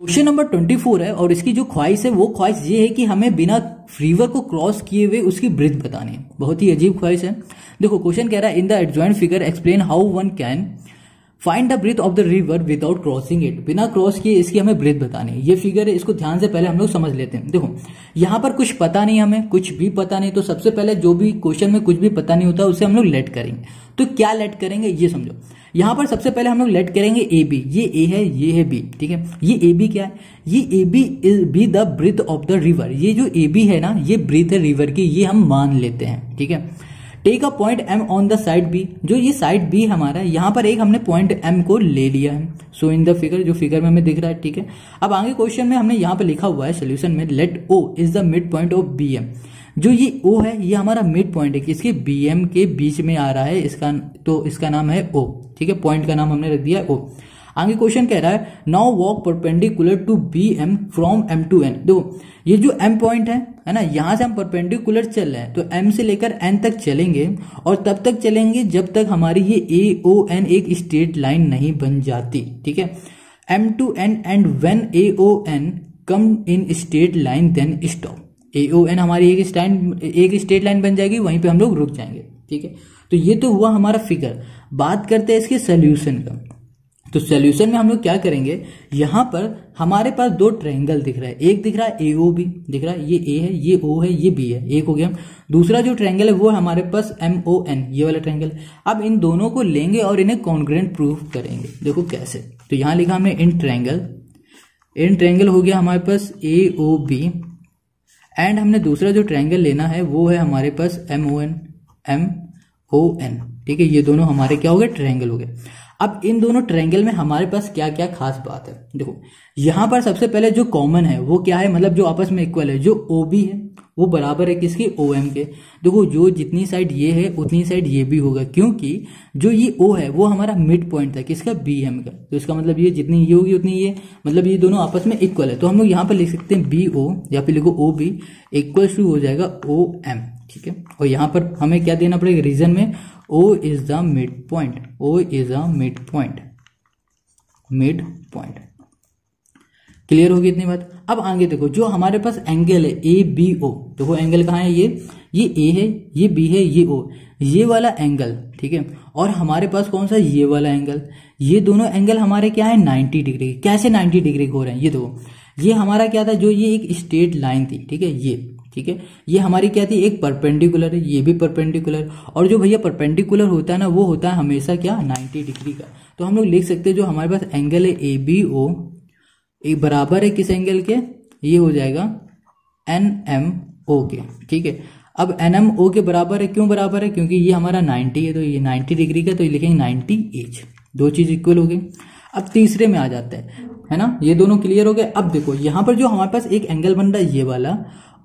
Question number 24 है और इसकी जो ख्वाहिश है वो ख्वाहिश ये है कि हमें बिना रिवर को क्रॉस किए हुए उसकी ब्रीथ बतानी है। बहुत ही अजीब ख्वाहिश है। देखो क्वेश्चन कह रहा है in the adjoint figure explain how one can find the breadth of the river without crossing it. बिना क्रॉस किए इसकी हमें ब्रीथ बतानी है। ये फिगर है, इसको ध्यान से पहले हम लोग समझ लेते हैं। देखो यहाँ पर कुछ पता नहीं, हमें कुछ भी पता नहीं, तो सबसे पहले जो भी क्वेश्चन में कुछ भी पता नहीं होता उसे हम लोग लेट करेंगे। तो क्या लेट करेंगे ये समझो। यहाँ पर सबसे पहले हम लोग लेट करेंगे ए बी। ये ए है, ये है बी, ठीक है। ये ए बी क्या है, ये A B is B the breadth of the river. ये जो ए बी है ना, ये ब्रीथ है रिवर की, ये हम मान लेते हैं, ठीक है। Take a point M on the side B. जो ये साइड बी हमारा है, यहाँ पर एक हमने पॉइंट एम को ले लिया है। सो इन द फिगर, जो फिगर में हमें दिख रहा है, ठीक है। अब आगे क्वेश्चन में हमने यहाँ पे लिखा हुआ है सोल्यूशन में, let O is the mid point of B M. जो ये ओ है ये हमारा मिड पॉइंट है, किसके, बी एम के बीच में आ रहा है इसका, तो इसका नाम है ओ, ठीक है। पॉइंट का नाम हमने रख दिया ओ। आगे क्वेश्चन कह रहा है now walk perpendicular to B M from M to N. देखो ये जो एम पॉइंट है ना, यहां से हम परपेंडिकुलर चल रहे हैं, तो एम से लेकर एन तक चलेंगे और तब तक चलेंगे जब तक हमारी ये ए ओ एन एक स्ट्रेट लाइन नहीं बन जाती, ठीक है। M to N and when A O N come in straight line then stop. A O N हमारी एक स्ट्रेट लाइन बन जाएगी, वहीं पे हम लोग रुक जाएंगे, ठीक है। तो ये तो हुआ हमारा फिगर। बात करते हैं इसके सोल्यूशन का। तो सोल्यूशन में हम लोग क्या करेंगे, यहां पर हमारे पास दो ट्रायंगल दिख रहा है। एक दिख रहा है एओबी, दिख रहा है, ये ए है, ये ओ है, ये बी है, एक हो गया। दूसरा जो ट्रायंगल है वो हमारे पास MON, ये वाला ट्रायंगल। अब इन दोनों को लेंगे और इन्हें कॉन्ग्रुएंट प्रूफ करेंगे। देखो कैसे, तो यहां लिखा हमने इन ट्रायंगल हो गया हमारे पास AOB एंड हमने दूसरा जो ट्रायंगल लेना है वो है हमारे पास MON, ठीक है। ये दोनों हमारे क्या हो गए, ट्रायंगल हो गए। अब इन दोनों ट्रायंगल में हमारे पास क्या क्या खास बात है, देखो यहां पर सबसे पहले जो कॉमन है वो क्या है, मतलब जो आपस में इक्वल है, जो OB है वो बराबर है किसके, OM के। देखो जो जितनी साइड ये है उतनी साइड ये भी होगा, क्योंकि जो ये O है वो हमारा मिड पॉइंट था किसका, BM का। तो इसका मतलब ये जितनी ये होगी उतनी ये, मतलब ये दोनों आपस में इक्वल है। तो हम लोग यहाँ पर लिख सकते हैं BO या फिर लिखो OB इक्वल टू हो जाएगा OM, ठीक है। और यहाँ पर हमें क्या देना पड़ेगा, रीजन में O is the midpoint, O is a midpoint। Clear होगी इतनी बात। अब आगे देखो जो हमारे पास एंगल है ABO, देखो एंगल कहाँ है, ये A है, ये B है, ये O, ये वाला एंगल, ठीक है। और हमारे पास कौन सा, ये वाला एंगल। ये दोनों एंगल हमारे क्या है, 90 डिग्री। कैसे 90 डिग्री हो रहे हैं, ये देखो ये हमारा क्या था, जो ये एक स्ट्रेट लाइन थी, ठीक है, ये, ठीक है। ये हमारी क्या थी, एक परपेंडिकुलर है, ये भी परपेंडिकुलर। और जो भैया परपेंडिकुलर होता है ना, वो होता है हमेशा क्या, 90 डिग्री का। तो हम लोग लिख सकते हैं जो हमारे पास एंगल है ABO एक बराबर है किस एंगल के, ये हो जाएगा NMO के, ठीक है। अब NMO के बराबर है, क्यों बराबर है, क्योंकि ये हमारा 90 है, तो ये 90 डिग्री का, तो ये लिखेंगे 90H। दो चीज इक्वल हो गई। अब तीसरे में आ जाते है ना, ये दोनों क्लियर हो गए। अब देखो यहाँ पर जो हमारे पास एक एंगल बन रहा है, ये वाला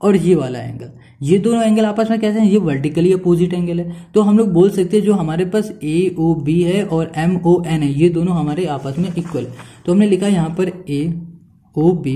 और ये वाला एंगल, ये दोनों एंगल आपस में कैसे हैं, ये वर्टिकली अपोजिट एंगल है। तो हम लोग बोल सकते हैं जो हमारे पास AOB है और MON है, ये दोनों हमारे आपस में इक्वल है। तो हमने लिखा यहाँ पर AOB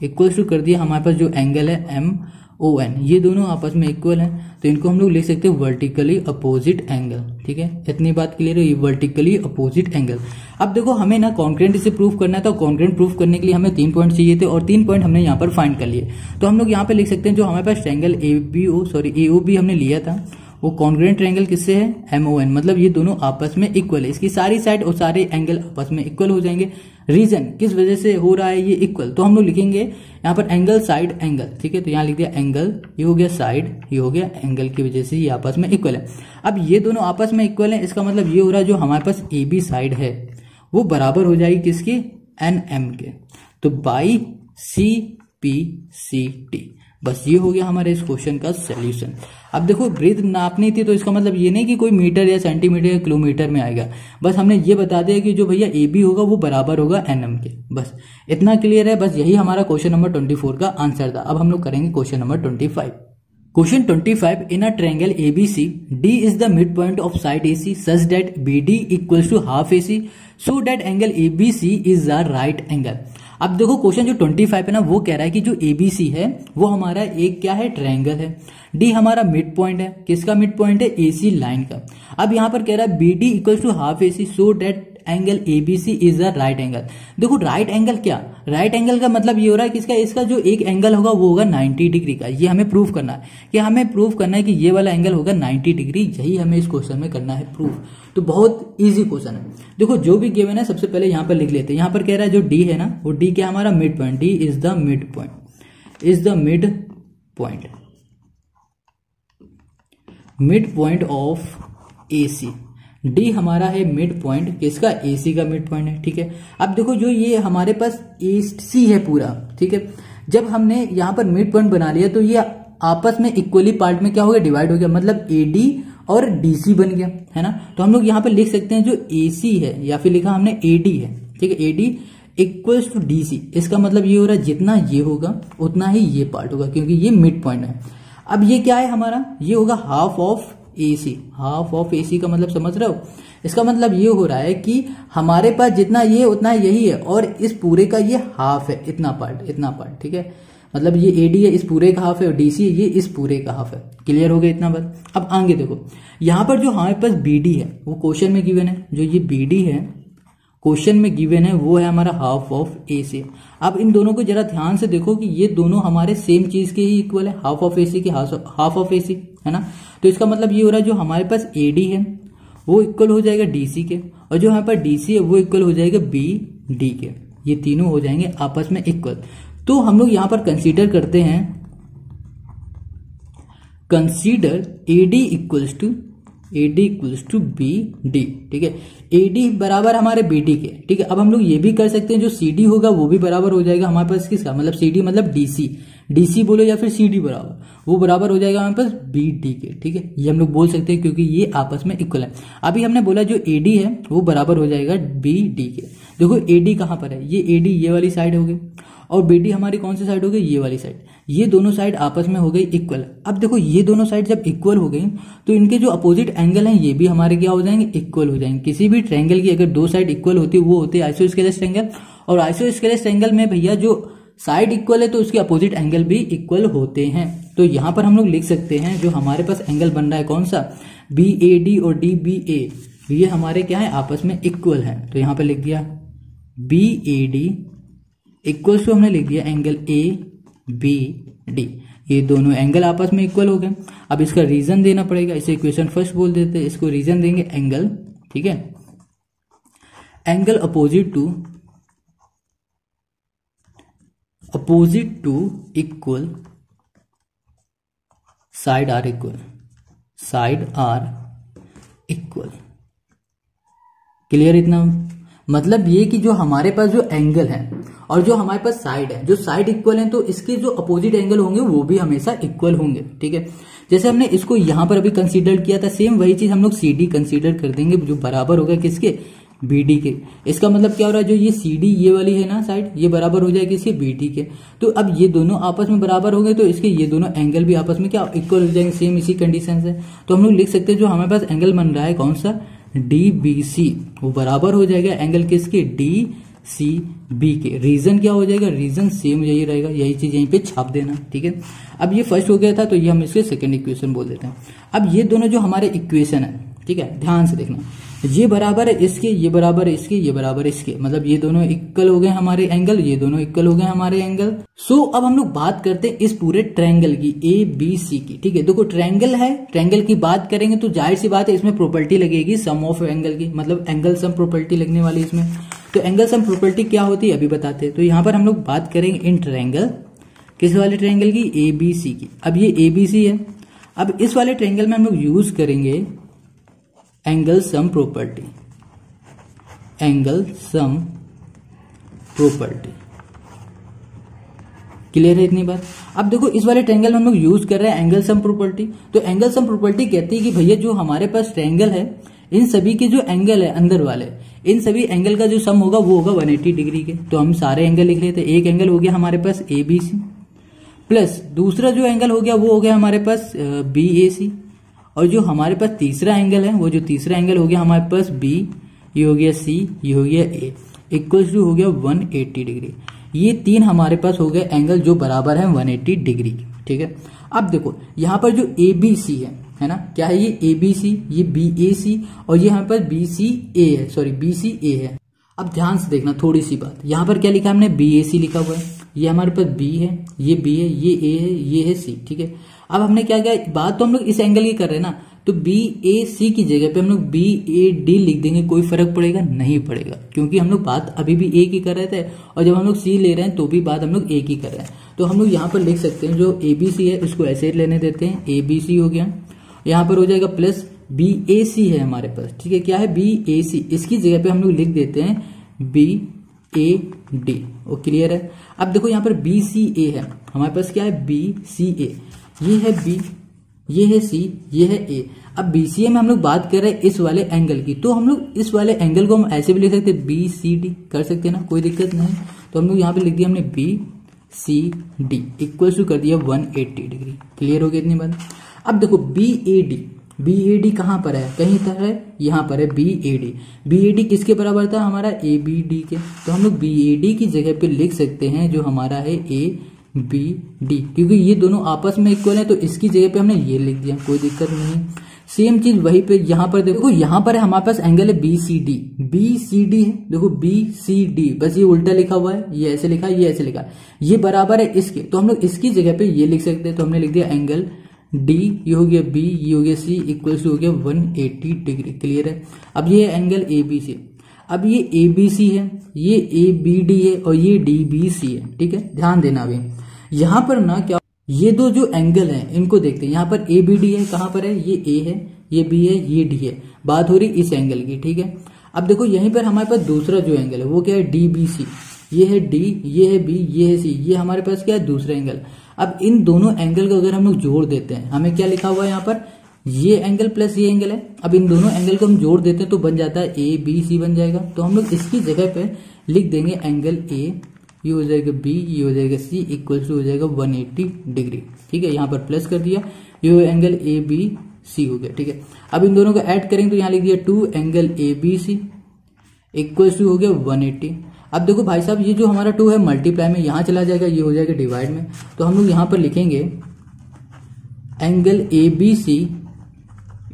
इक्वल टू कर दिया हमारे पास जो एंगल है MON, ये दोनों आपस में इक्वल है। तो इनको हम लोग लिख सकते हैं वर्टिकली अपोजिट एंगल, ठीक है। इतनी बात क्लियर है, ये वर्टिकली अपोजिट एंगल। अब देखो हमें ना कॉन्ग्रुएंट इसे प्रूफ करना था। कॉन्ग्रुएंट प्रूफ करने के लिए हमें 3 पॉइंट चाहिए थे और 3 पॉइंट हमने यहाँ पर फाइंड कर लिए। तो हम लोग यहाँ पे लिख सकते हैं जो हमारे पास ट्रायंगल AOB हमने लिया था वो कॉन्ग्रुएंट ट्रायंगल किससे है, MON, मतलब ये दोनों आपस में इक्वल है। इसकी सारी साइड और सारे एंगल आपस में इक्वल हो जाएंगे। रीजन किस वजह से हो रहा है ये इक्वल, तो हम लोग लिखेंगे यहाँ पर एंगल साइड एंगल, ठीक है। तो यहाँ लिख दिया एंगल, ये हो गया साइड, ये हो गया एंगल की वजह से ये आपस में इक्वल है। अब ये दोनों आपस में इक्वल है, इसका मतलब ये हो रहा है जो हमारे पास AB साइड है वो बराबर हो जाएगी किसकी, NM के। तो बाई CPCT, बस ये हो गया हमारे इस क्वेश्चन का सोल्यूशन। अब देखो ब्रीथ नापनी थी, तो इसका मतलब ये नहीं कि कोई मीटर या सेंटीमीटर या किलोमीटर में आएगा, बस हमने ये बता दिया कि जो भैया AB होगा वो बराबर होगा NM के, बस इतना क्लियर है। बस यही हमारा क्वेश्चन नंबर 24 का आंसर था। अब हम लोग करेंगे question number 25। Question 25, in a triangle ABC D is the midpoint of side AC such that BD equals to half AC so that angle ABC is a right angle। अब देखो question जो 25 है ना, वो कह रहा है कि जो ABC है वो हमारा एक क्या है, ट्रायंगल है। D हमारा मिड पॉइंट है, किसका मिड पॉइंट है, AC लाइन का। अब यहाँ पर कह रहा है BD equals to half AC so that angle ABC is a right angle. देखो राइट एंगल क्या, राइट एंगल का मतलब ये हो रहा है कि इसका जो एक एंगल होगा वो होगा 90 डिग्री का। ये हमें प्रूव करना है कि हमें प्रूव करना है कि ये वाला एंगल होगा 90 डिग्री, यही हमें इस क्वेश्चन में करना है प्रूफ। तो बहुत इजी क्वेश्चन है। देखो जो भी गिवन है सबसे पहले यहाँ पर लिख लेते हैं। यहाँ पर कह रहा है जो डी है ना, वो डी क्या हमारा mid point, D is the mid point, is the mid point, mid point of AC। D हमारा है मिड पॉइंट किसका, AC का मिड पॉइंट है। ठीक है, अब देखो जो ये हमारे पास AC है पूरा, ठीक है, जब हमने यहाँ पर मिड पॉइंट बना लिया तो ये आपस में इक्वली पार्ट में क्या हो गया, डिवाइड हो गया, मतलब AD और DC बन गया, है ना। तो हम लोग यहाँ पर लिख सकते हैं जो AC है, या फिर लिखा हमने AD है, ठीक है, AD इक्वल्स टू DC। इसका मतलब ये हो रहा है जितना ये होगा उतना ही ये पार्ट होगा, क्योंकि ये मिड पॉइंट है। अब ये क्या है हमारा, ये होगा half of AC। Half of AC का मतलब समझ रहे हो, इसका मतलब ये हो रहा है कि हमारे पास जितना ये उतना यही है, और इस पूरे का ये हाफ है, इतना पार्ट, ठीक है, मतलब ये AD है इस पूरे का हाफ है, और DC है ये इस पूरे का हाफ है। क्लियर हो गया इतना बात। अब आगे देखो यहाँ पर जो हमारे पास BD है वो क्वेश्चन में गिवन है, जो ये BD है क्वेश्चन में गिवन है वो है हमारा हाफ ऑफ AC। अब इन दोनों को जरा ध्यान से देखो कि ये दोनों हमारे सेम चीज के ही इक्वल है, हाफ ऑफ AC की हाफ ऑफ AC, है ना। तो इसका मतलब ये हो रहा है जो हमारे पास AD है वो इक्वल हो जाएगा DC के, और जो हमारे पास DC है वो इक्वल हो जाएगा BD के। ये तीनों हो जाएंगे आपस में इक्वल। तो हम लोग यहां पर कंसीडर करते हैं, consider AD equals to BD, ठीक है, AD बराबर हमारे BD के, ठीक है। अब हम लोग ये भी कर सकते हैं जो CD होगा वो भी बराबर हो जाएगा हमारे पास किसका, मतलब CD मतलब DC बोलो या फिर CD बराबर, वो बराबर हो जाएगा हमारे पास BD के, ठीक है। ये हम लोग बोल सकते हैं क्योंकि ये आपस में इक्वल है। अभी हमने बोला जो AD है वो बराबर हो जाएगा BD के। देखो AD कहां पर है, ये AD ये वाली साइड हो गई, और BD हमारी कौन सी साइड हो गई, ये वाली साइड। ये दोनों साइड आपस में हो गई इक्वल। अब देखो ये दोनों साइड जब इक्वल हो गई तो इनके जो अपोजिट एंगल हैं ये भी हमारे क्या हो जाएंगे, इक्वल हो जाएंगे। किसी भी ट्रायंगल की अगर दो साइड इक्वल होती है वो होते हैं आइसोस्केलेस ट्रायंगल, और आइसोस्केलेस ट्रायंगल में भैया जो साइड इक्वल है तो उसके अपोजिट एंगल भी इक्वल होते हैं। तो यहां पर हम लोग लिख सकते हैं जो हमारे पास एंगल बन रहा है कौन सा, BAD और DBA, ये हमारे क्या है आपस में इक्वल है। तो यहां पर लिख दिया BAD इक्वल्स टू हमने लिख दिया एंगल ABD, ये दोनों एंगल आपस में इक्वल हो गए। अब इसका रीजन देना पड़ेगा, इसे इक्वेशन फर्स्ट बोल देते हैं, इसको रीजन देंगे एंगल, ठीक है, angle opposite to equal side are equal. Clear इतना, मतलब ये कि जो हमारे पास जो एंगल है और जो हमारे पास साइड है, जो साइड इक्वल है तो इसके जो अपोजिट एंगल होंगे वो भी हमेशा इक्वल होंगे, ठीक है। जैसे हमने इसको यहां पर अभी कंसीडर किया था, सेम वही चीज हम लोग CD कंसीडर कर देंगे जो बराबर होगा किसके, BD के। इसका मतलब क्या हो रहा है, जो ये CD ये वाली है ना साइड, ये बराबर हो जाएगी इसके BD के। तो अब ये दोनों आपस में बराबर हो गए तो इसके ये दोनों एंगल भी आपस में क्या इक्वल हो जाएंगे, सेम इसी कंडीशन से। तो हम लोग लिख सकते हैं जो हमारे पास एंगल बन रहा है कौन सा, DBC, वो बराबर हो जाएगा एंगल किसके, DCB के। रीजन क्या हो जाएगा, रीजन सेम यही रहेगा, यही चीज यहीं पे छाप देना, ठीक है। अब ये फर्स्ट हो गया था तो ये हम इसके सेकंड इक्वेशन बोल देते हैं। अब ये दोनों जो हमारे इक्वेशन है, ठीक है, ध्यान से देखना, ये बराबर है इसके, ये बराबर है इसके, ये बराबर है इसके, मतलब ये दोनों इक्वल हो गए हमारे एंगल, ये दोनों इक्वल हो गए हमारे एंगल। सो अब हम लोग बात करते हैं इस पूरे ट्रायंगल की, ABC की, ठीक है। देखो ट्रायंगल है, ट्रायंगल की बात करेंगे तो जाहिर सी बात है इसमें प्रॉपर्टी लगेगी सम ऑफ एंगल की, मतलब एंगल सम प्रॉपर्टी लगने वाली इसमें। तो एंगल सम प्रॉपर्टी क्या होती है अभी बताते हैं। तो यहां पर हम लोग बात करेंगे इन ट्रायंगल, किस वाले ट्रायंगल की, ABC की। अब ये ABC है, अब इस वाले ट्रायंगल में हम लोग यूज करेंगे angle sum property, angle sum property. Clear है इतनी बात। अब देखो इस वाले ट्रायंगल में हम लोग यूज कर रहे हैं एंगल सम प्रॉपर्टी। तो एंगल सम प्रॉपर्टी कहती है कि भैया जो हमारे पास ट्रायंगल है इन सभी के जो एंगल है अंदर वाले, इन सभी एंगल का जो सम होगा वो होगा 180 डिग्री के। तो हम सारे एंगल लिख लेते हैं। एक एंगल हो गया हमारे पास ABC, प्लस दूसरा जो एंगल हो गया वो हो गया हमारे पास BAC, और जो हमारे पास तीसरा एंगल है वो जो तीसरा एंगल हो गया हमारे पास B, ये हो गया C, ये हो गया A, इक्वल्स टू हो गया 180 डिग्री। ये तीन हमारे पास हो गए एंगल जो बराबर है 180 डिग्री, ठीक है। अब देखो यहाँ पर जो ABC है, है ना। क्या है ये ABC, ये BAC और ये यहाँ पर BCA है, सॉरी BCA है। अब ध्यान से देखना थोड़ी सी बात, यहाँ पर क्या लिखा है हमने BAC लिखा हुआ है, ये हमारे पास B है, ये B है, ये A है, ये है C, ठीक है। अब हमने क्या किया, बात तो हम लोग इस एंगल की कर रहे हैं ना, तो BAC की जगह पे हम लोग BAD लिख देंगे, कोई फर्क पड़ेगा नहीं पड़ेगा, क्योंकि हम लोग बात अभी भी A की कर रहे थे और जब हम लोग C ले रहे हैं तो भी बात हम लोग A की कर रहे हैं। तो हम लोग यहाँ पर लिख सकते हैं जो ABC है उसको ऐसे लेने देते हैं, ABC हो गया, यहाँ पर हो जाएगा प्लस BAC है हमारे पास, ठीक है। क्या है BAC, इसकी जगह पे हम लोग लिख देते हैं BAD, वो क्लियर है। अब देखो यहाँ पर BCA है हमारे पास, क्या है BCA, ये है B, ये है C, ये है A। अब BCA में हम लोग बात कर रहे हैं इस वाले एंगल की, तो हम लोग इस वाले एंगल को हम ऐसे भी लिख सकते हैं, BCD कर सकते हैं ना, कोई दिक्कत नहीं। तो हम लोग यहाँ पे लिख दिया हमने BCD इक्वल टू कर दिया 180 डिग्री, क्लियर हो गया इतनी बात। अब देखो BAD कहाँ पर है, कहीं पर है, यहाँ पर है BAD किसके बराबर था हमारा, ABD के। तो हम लोग BAD की जगह पे लिख सकते हैं जो हमारा है ABD, क्योंकि ये दोनों आपस में इक्वल है, तो इसकी जगह पे हमने ये लिख दिया, कोई दिक्कत नहीं। सेम चीज वहीं पे यहाँ पर देखो, यहाँ पर है हमारे पास एंगल है BCD है, देखो BCD, बस ये उल्टा लिखा हुआ है, ये ऐसे लिखा है, ये ऐसे लिखा है, ये बराबर है इसके, तो हम लोग इसकी जगह पे ये लिख सकते हैं। तो हमने लिख दिया एंगल D, ये हो गया B, ये हो गया C, इक्वल्स हो गया 180 डिग्री, क्लियर है। अब ये एंगल ABC, अब ये ABC है, ये ABD है और ये DBC है, ठीक है। ध्यान देना अभी यहाँ पर ना क्या, ये दो जो एंगल हैं इनको देखते हैं। यहाँ पर ABD है, कहाँ पर है, ये A है, ये B है, ये D है, बात हो रही इस एंगल की, ठीक है। अब देखो यहीं पर हमारे पास दूसरा जो एंगल है वो क्या है, DBC, ये है D, ये है B, ये है C, ये हमारे पास क्या है दूसरा एंगल। अब इन दोनों एंगल को अगर हम लोग जोड़ देते हैं, हमें क्या लिखा हुआ है यहाँ पर, ये एंगल प्लस ये एंगल है। अब इन दोनों एंगल को हम जोड़ देते हैं तो बन जाता है ABC बन जाएगा। तो हम लोग इसकी जगह पे लिख देंगे एंगल A, ये हो जाएगा B, ये हो जाएगा C, इक्वल टू हो जाएगा 180 डिग्री, ठीक है। यहाँ पर प्लस कर दिया, ये एंगल ABC हो गया, ठीक है। अब इन दोनों को ऐड करेंगे तो यहाँ लिख दिया 2 एंगल ABC इक्वल टू हो गया 180। अब देखो भाई साहब, ये जो हमारा 2 है मल्टीप्लाई में यहाँ चला जाएगा, ये हो जाएगा डिवाइड में, तो हम लोग यहाँ पर लिखेंगे angle ABC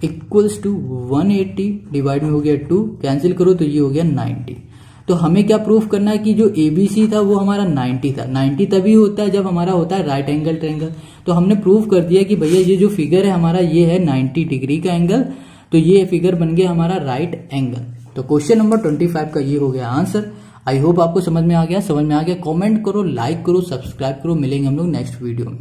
equals to 180 divide में हो गया 2, कैंसिल करो तो ये हो गया 90। तो हमें क्या प्रूफ करना है कि जो ABC था वो हमारा 90 था। 90 तभी होता है जब हमारा होता है राइट एंगल ट्रायंगल। तो हमने प्रूफ कर दिया कि भैया ये जो फिगर है हमारा ये है 90 डिग्री का एंगल, तो ये फिगर बन गया हमारा राइट एंगल। तो क्वेश्चन नंबर 25 का ये हो गया आंसर। आई होप आपको समझ में आ गया। कमेंट करो, लाइक करो, सब्सक्राइब करो। मिलेंगे हम लोग नेक्स्ट वीडियो में।